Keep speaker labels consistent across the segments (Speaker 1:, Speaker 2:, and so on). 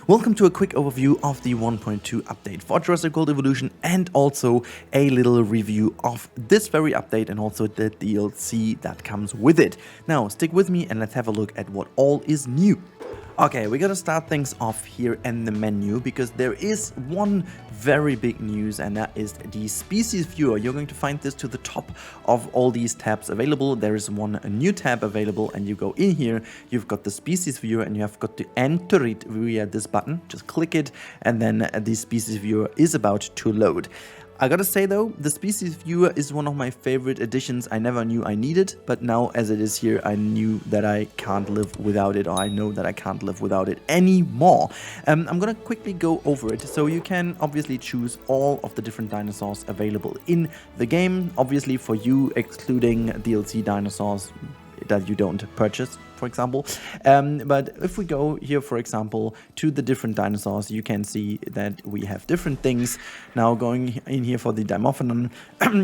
Speaker 1: Welcome to a quick overview of the 1.2 update for Jurassic World Evolution and also a little review of this very update and also the DLC that comes with it. Now stick with me and let's have a look at what all is new. Okay, we gotta start things off here in the menu because there is one very big news, and that is the species viewer. You're going to find this to the top of all these tabs available. There is one new tab available, and you go in here, you've got the species viewer and you have got to enter it via this button. Just click it and then the species viewer is about to load. I gotta say though, the species viewer is one of my favorite additions. I never knew I needed, but now as it is here, I knew that I can't live without it, or I know that I can't live without it anymore. I'm gonna quickly go over it. So you can obviously choose all of the different dinosaurs available in the game. Obviously for you, excluding DLC dinosaurs that you don't purchase, for example. But if we go here, for example, to the different dinosaurs, you can see that we have different things. Now going in here for the Dimorphodon,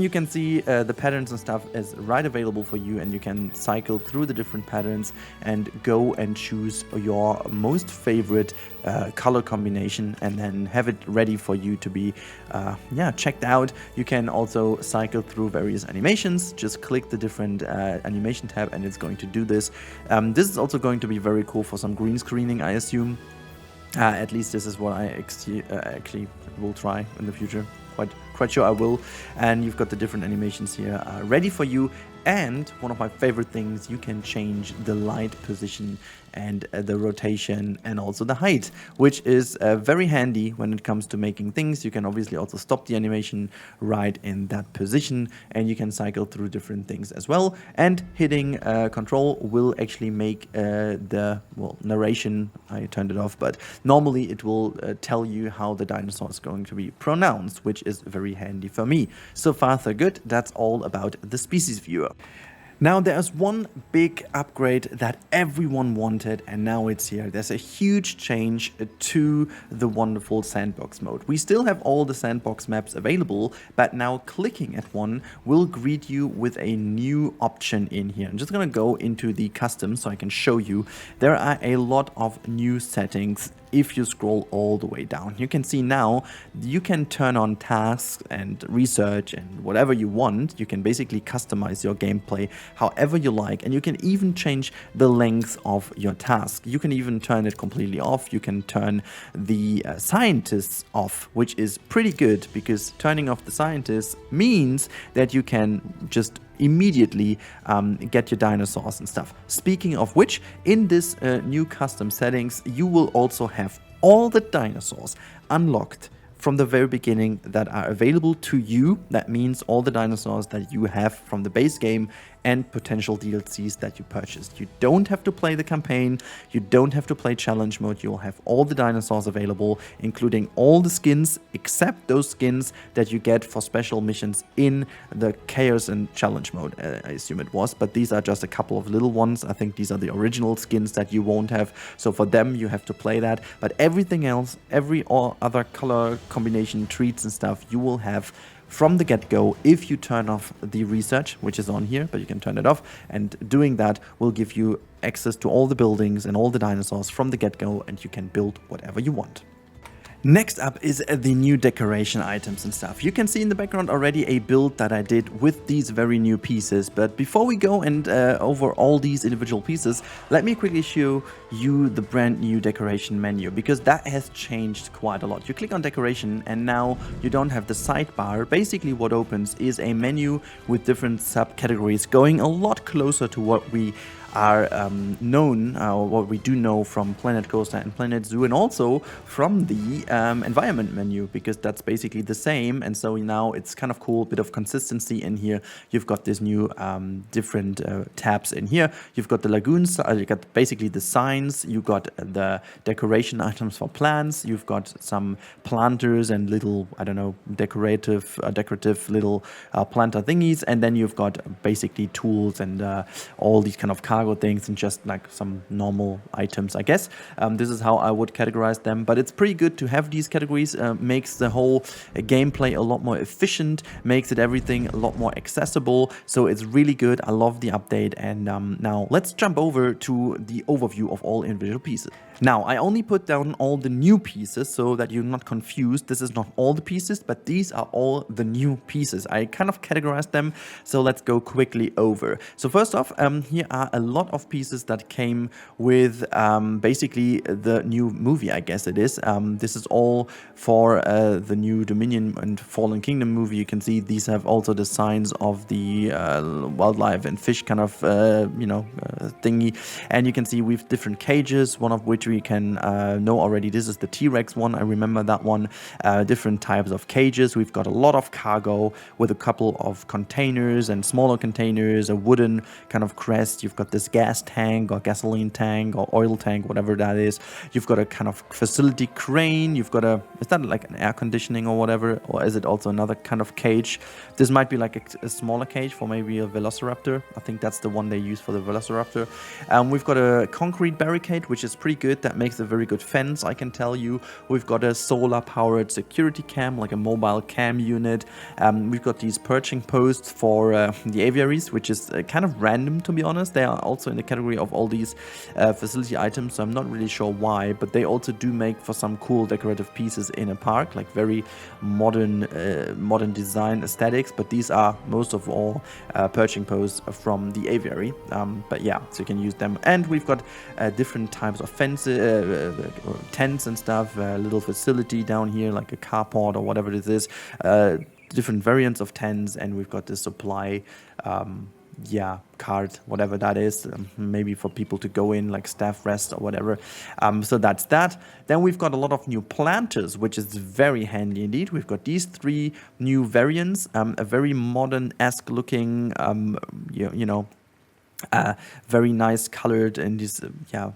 Speaker 1: you can see the patterns and stuff is right available for you, and you can cycle through the different patterns and go and choose your most favorite color combination and then have it ready for you to be checked out. You can also cycle through various animations. Just click the different animation tab and it's going to do this. This is also going to be very cool for some green screening, I assume. At least this is what I actually will try in the future. Quite sure I will. And you've got the different animations here ready for you. And one of my favorite things, you can change the light position and the rotation and also the height, which is very handy when it comes to making things. You can obviously also stop the animation right in that position, and you can cycle through different things as well. And hitting control will actually make the narration, I turned it off, but normally it will tell you how the dinosaur is going to be pronounced, which is very handy for me. So far so good. That's all about the species viewer. Now there's one big upgrade that everyone wanted, and now it's here. There's a huge change to the wonderful Sandbox mode. We still have all the Sandbox maps available, but now clicking at one will greet you with a new option in here. I'm just gonna go into the custom so I can show you. There are a lot of new settings. If you scroll all the way down, you can see now you can turn on tasks and research and whatever you want. You can basically customize your gameplay however you like, and you can even change the length of your task. You can even turn it completely off. You can turn the scientists off, which is pretty good because turning off the scientists means that you can just immediately get your dinosaurs and stuff. Speaking of which, in this new custom settings, you will also have all the dinosaurs unlocked from the very beginning that are available to you. That means all the dinosaurs that you have from the base game and potential DLCs that you purchased. You don't have to play the campaign, you don't have to play challenge mode. You'll have all the dinosaurs available, including all the skins except those skins that you get for special missions in the chaos and challenge mode, I assume it was, but these are just a couple of little ones. I think these are the original skins that you won't have, so for them you have to play that. But everything else, every other color combination, treats and stuff, you will have from the get-go if you turn off the research, which is on here, but you can turn it off, and doing that will give you access to all the buildings and all the dinosaurs from the get-go, and you can build whatever you want. Next up is the new decoration items and stuff. You can see in the background already a build that I did with these very new pieces. But before we go and over all these individual pieces, let me quickly show you the brand new decoration menu, because that has changed quite a lot. You click on decoration and now you don't have the sidebar. Basically what opens is a menu with different subcategories, going a lot closer to what we are what we do know from Planet Coaster and Planet Zoo, and also from the environment menu, because that's basically the same. And so now it's kind of cool, bit of consistency in here. You've got this new different tabs in here. You've got the lagoons, you got basically the signs, you got the decoration items for plants, you've got some planters and little, I don't know, decorative little planter thingies, and then you've got basically tools and all these kind of cargo things and just like some normal items, I guess. This is how I would categorize them, but it's pretty good to have these categories. Makes the whole gameplay a lot more efficient, makes it everything a lot more accessible, so it's really good. I love the update. And now let's jump over to the overview of all individual pieces. Now, I only put down all the new pieces so that you're not confused. This is not all the pieces, but these are all the new pieces. I kind of categorized them, so let's go quickly over. So first off, here are a lot of pieces that came with basically the new movie, I guess it is. This is all for the new Dominion and Fallen Kingdom movie. You can see these have also the signs of the wildlife and fish kind of, thingy. And you can see we have different cages, one of which we can know already. This is the TRex one. I remember that one. Different types of cages. We've got a lot of cargo with a couple of containers and smaller containers, a wooden kind of crest. You've got this gas tank or gasoline tank or oil tank, whatever that is. You've got a kind of facility crane. You've got is that like an air conditioning or whatever? Or is it also another kind of cage? This might be like a smaller cage for maybe a Velociraptor. I think that's the one they use for the Velociraptor. We've got a concrete barricade, which is pretty good. That makes a very good fence, I can tell you. We've got a solar-powered security cam, like a mobile cam unit. We've got these perching posts for the aviaries, which is kind of random, to be honest. They are also in the category of all these facility items, so I'm not really sure why, but they also do make for some cool decorative pieces in a park, like very modern design aesthetics, but these are most of all perching posts from the aviary. But yeah, so you can use them. And we've got different types of fences, tents and stuff, a little facility down here, like a carport or whatever it is, different variants of tents, and we've got the supply cart, whatever that is, maybe for people to go in, like staff rest or whatever. So that's that. Then we've got a lot of new planters, which is very handy indeed. We've got these 3 new variants, a very modern-esque looking, very nice colored, and this,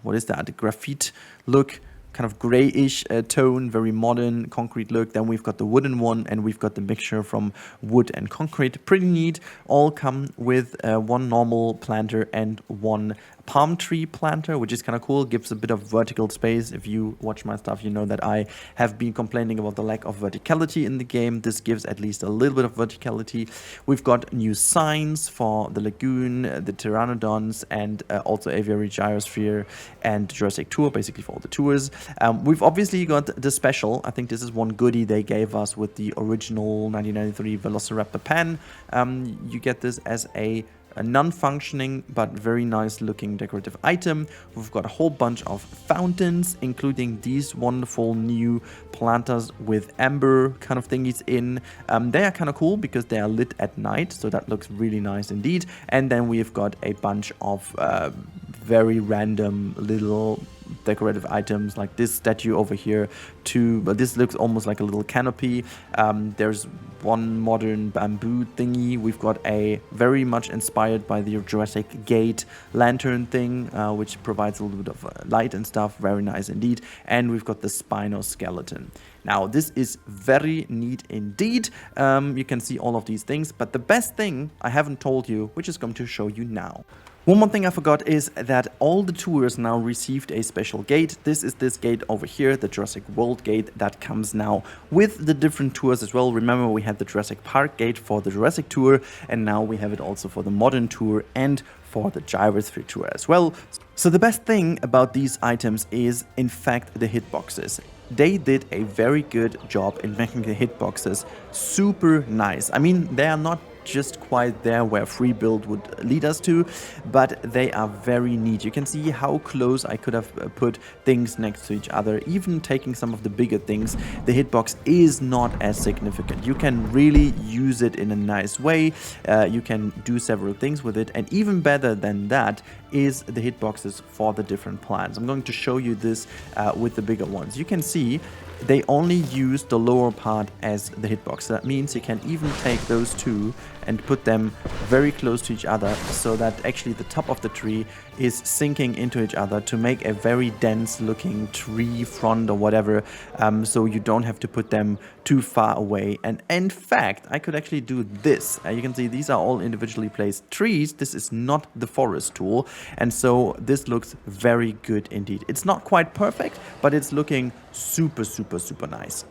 Speaker 1: what is that? Graphite look, kind of grayish tone, very modern concrete look. Then we've got the wooden one, and we've got the mixture from wood and concrete. Pretty neat. All come with one normal planter and one palm tree planter, which is kind of cool. Gives a bit of vertical space. If you watch my stuff, you know that I have been complaining about the lack of verticality in the game. This gives at least a little bit of verticality. We've got new signs for the Lagoon, the Pteranodons, and also Aviary Gyrosphere and Jurassic Tour, basically for all the tours. We've obviously got the special. I think this is one goodie they gave us with the original 1993 Velociraptor pen. You get this as a non-functioning but very nice looking decorative item. We've got a whole bunch of fountains, including these wonderful new planters with amber kind of thingies in. They are kind of cool because they are lit at night, so that looks really nice indeed. And then we've got a bunch of very random little decorative items, like this statue over here too, but this looks almost like a little canopy. There's one modern bamboo thingy. We've got a very much inspired by the Jurassic Gate lantern thing, which provides a little bit of light and stuff. Very nice indeed. And we've got the Spinoskeleton. Now, this is very neat indeed. You can see all of these things, but the best thing I haven't told you, which is going to show you now. One more thing I forgot is that all the tours now received a special gate. This is this gate over here, the Jurassic World gate, that comes now with the different tours as well. Remember, we had the Jurassic Park gate for the Jurassic tour, and now we have it also for the modern tour and for the Gyrosphere tour as well. So the best thing about these items is, in fact, the hitboxes. They did a very good job in making the hitboxes super nice. I mean, they are not just quite there where free build would lead us to, but they are very neat. You can see how close I could have put things next to each other. Even taking some of the bigger things, the hitbox is not as significant. You can really use it in a nice way. You can do several things with it, and even better than that is the hitboxes for the different plants. I'm going to show you this with the bigger ones. You can see they only use the lower part as the hitbox. So that means you can even take those two and put them very close to each other, so that actually the top of the tree is sinking into each other to make a very dense looking tree front or whatever, so you don't have to put them too far away. And in fact, I could actually do this. You can see these are all individually placed trees. This is not the forest tool, and so this looks very good indeed. It's not quite perfect, but it's looking super nice.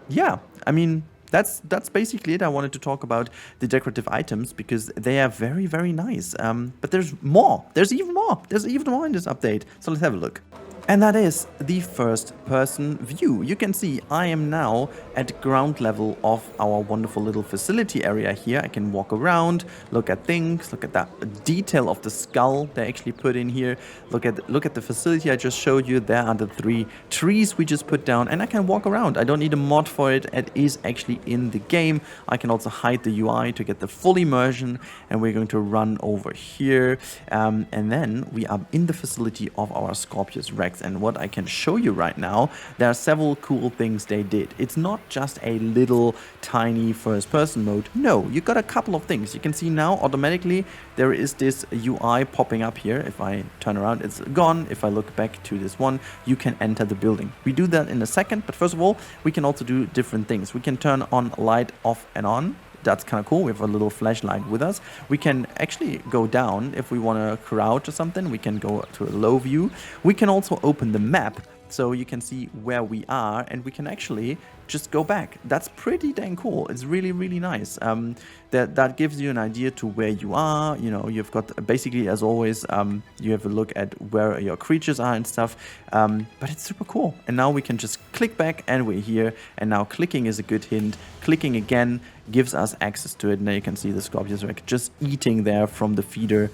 Speaker 1: Yeah, I mean, that's basically it. I wanted to talk about the decorative items because they are very nice. But there's more. There's even more in this update. So let's have a look. And that is the first person view. You can see I am now at ground level of our wonderful little facility area here. I can walk around, look at things, look at that detail of the skull they actually put in here. Look at the facility I just showed you. There are the 3 trees we just put down, and I can walk around. I don't need a mod for it. It is actually in the game. I can also hide the UI to get the full immersion, and we're going to run over here. And then we are in the facility of our Scorpius Rex. And what I can show you right now, there are several cool things they did. It's not just a little tiny first person mode. No, you got a couple of things. You can see now automatically there is this UI popping up here. If I turn around, it's gone. If I look back to this one, you can enter the building. We do that in a second, but first of all, we can also do different things. We can turn on light off and on. That's kind of cool. We have a little flashlight with us. We can actually go down if we want to crouch or something. We can go to a low view. We can also open the map so you can see where we are, and we can actually just go back. That's pretty dang cool. It's really, really nice. That gives you an idea to where you are. You know, you've got basically, as always, you have a look at where your creatures are and stuff. But it's super cool. And now we can just click back and we're here. And now clicking is a good hint. Clicking again gives us access to it. Now you can see the Scorpius Rex just eating there from the feeder.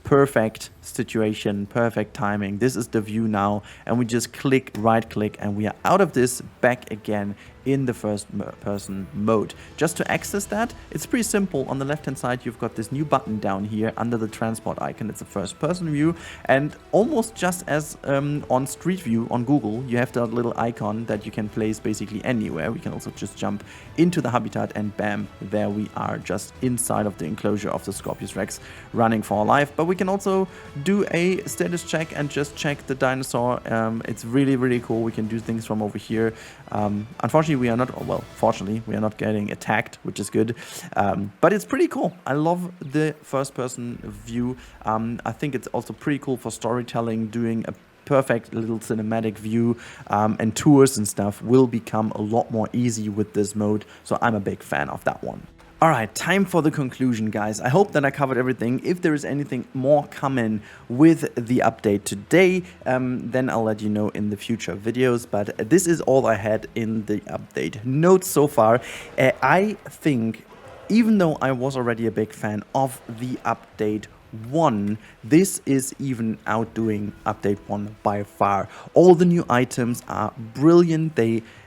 Speaker 1: Perfect situation, perfect timing. This is the view now, and we just click, right click, and we are out of this, back again in the first person mode. Just to access that, it's pretty simple. On the left hand side, you've got this new button down here under the transport icon. It's a first person view, and almost just as on Street View on Google, you have that little icon that you can place basically anywhere. We can also just jump into the habitat, and bam, there we are, just inside of the enclosure of the Scorpius Rex, running for our life. But we can also do a status check and just check the dinosaur. It's really, really cool. We can do things from over here. Unfortunately, we are not, well, fortunately, we are not getting attacked, which is good. But it's pretty cool. I love the first person view. I think it's also pretty cool for storytelling. Doing a perfect little cinematic view and tours and stuff will become a lot more easy with this mode. So I'm a big fan of that one. Alright, time for the conclusion, guys. I hope that I covered everything. If there is anything more coming with the update today, then I'll let you know in the future videos. But this is all I had in the update notes so far. I think, even though I was already a big fan of the update 1, this is even outdoing update 1 by far. All the new items are brilliant.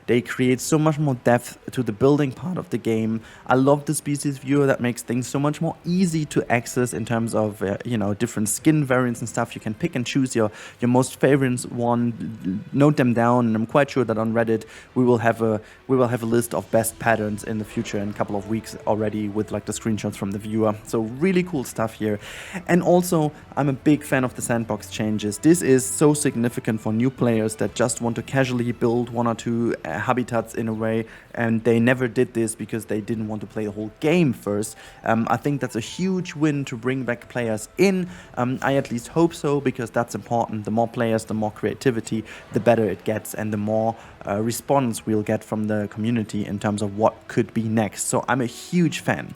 Speaker 1: They create so much more depth to the building part of the game. I love the species viewer that makes things so much more easy to access in terms of you know, different skin variants and stuff. You can pick and choose your most favorites one, note them down, and I'm quite sure that on Reddit we will have a list of best patterns in the future in a couple of weeks already, with like the screenshots from the viewer. So really cool stuff here. And also, I'm a big fan of the sandbox changes. This is so significant for new players that just want to casually build 1 or 2 habitats in a way, and they never did this because they didn't want to play the whole game first. I think that's a huge win to bring back players in. I at least hope so, because that's important. The more players, the more creativity, the better it gets, and the more response we'll get from the community in terms of what could be next. So I'm a huge fan.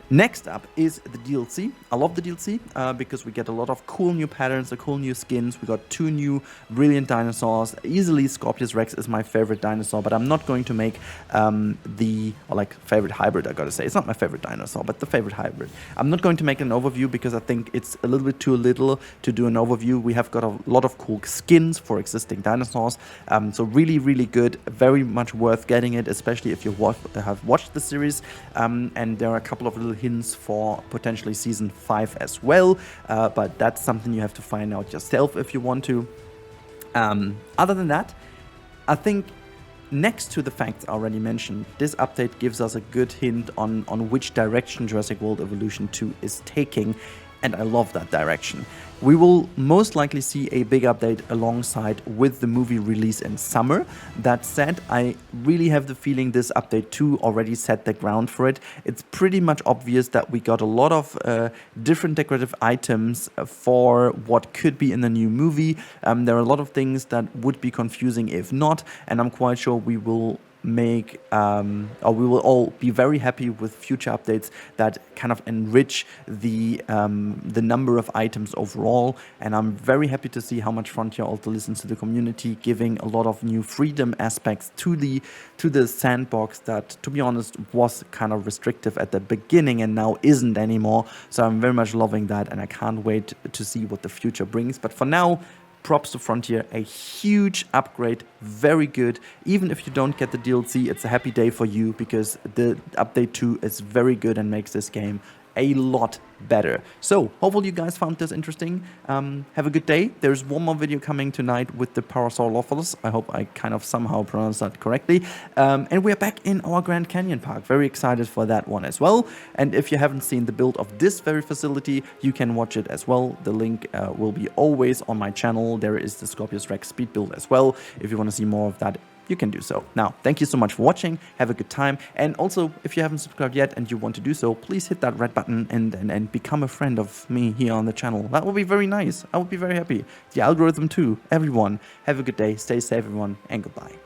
Speaker 1: Next up is the DLC. I love the DLC because we get a lot of cool new patterns, cool new skins. We got 2 new brilliant dinosaurs. Easily Scorpius Rex is my favorite dinosaur, but I'm not going to make favorite hybrid, I gotta say. It's not my favorite dinosaur, but the favorite hybrid. I'm not going to make an overview because I think it's a little bit too little to do an overview. We have got a lot of cool skins for existing dinosaurs. So really, really good. Very much worth getting it, especially if you have watched the series. And there are a couple of little hints for potentially season 5 as well, but that's something you have to find out yourself if you want to. Other than that, I think next to the facts I already mentioned, this update gives us a good hint on which direction Jurassic World Evolution 2 is taking, and I love that direction. We will most likely see a big update alongside with the movie release in summer. That said, I really have the feeling this update 2 already set the ground for it. It's pretty much obvious that we got a lot of different decorative items for what could be in the new movie. There are a lot of things that would be confusing if not, and I'm quite sure we will make or we will all be very happy with future updates that kind of enrich the number of items overall. And I'm very happy to see how much Frontier also listens to the community, giving a lot of new freedom aspects to the sandbox that, to be honest, was kind of restrictive at the beginning and now isn't anymore. So I'm very much loving that, and I can't wait to see what the future brings. But for now, props to Frontier, a huge upgrade, very good. Even if you don't get the DLC, it's a happy day for you, because the update 2 is very good and makes this game a lot better. So hopefully you guys found this interesting. Have a good day. There's one more video coming tonight with the Parasaurolophus. I hope I kind of somehow pronounced that correctly. And we're back in our Grand Canyon Park. Very excited for that one as well. And if you haven't seen the build of this very facility, you can watch it as well. The link will be always on my channel. There is the Scorpius TRex speed build as well. If you want to see more of that, you can do so. Now, thank you so much for watching. Have a good time. And also, if you haven't subscribed yet and you want to do so, please hit that red button and become a friend of me here on the channel. That would be very nice. I would be very happy. The algorithm too. Everyone, have a good day. Stay safe, everyone, and goodbye.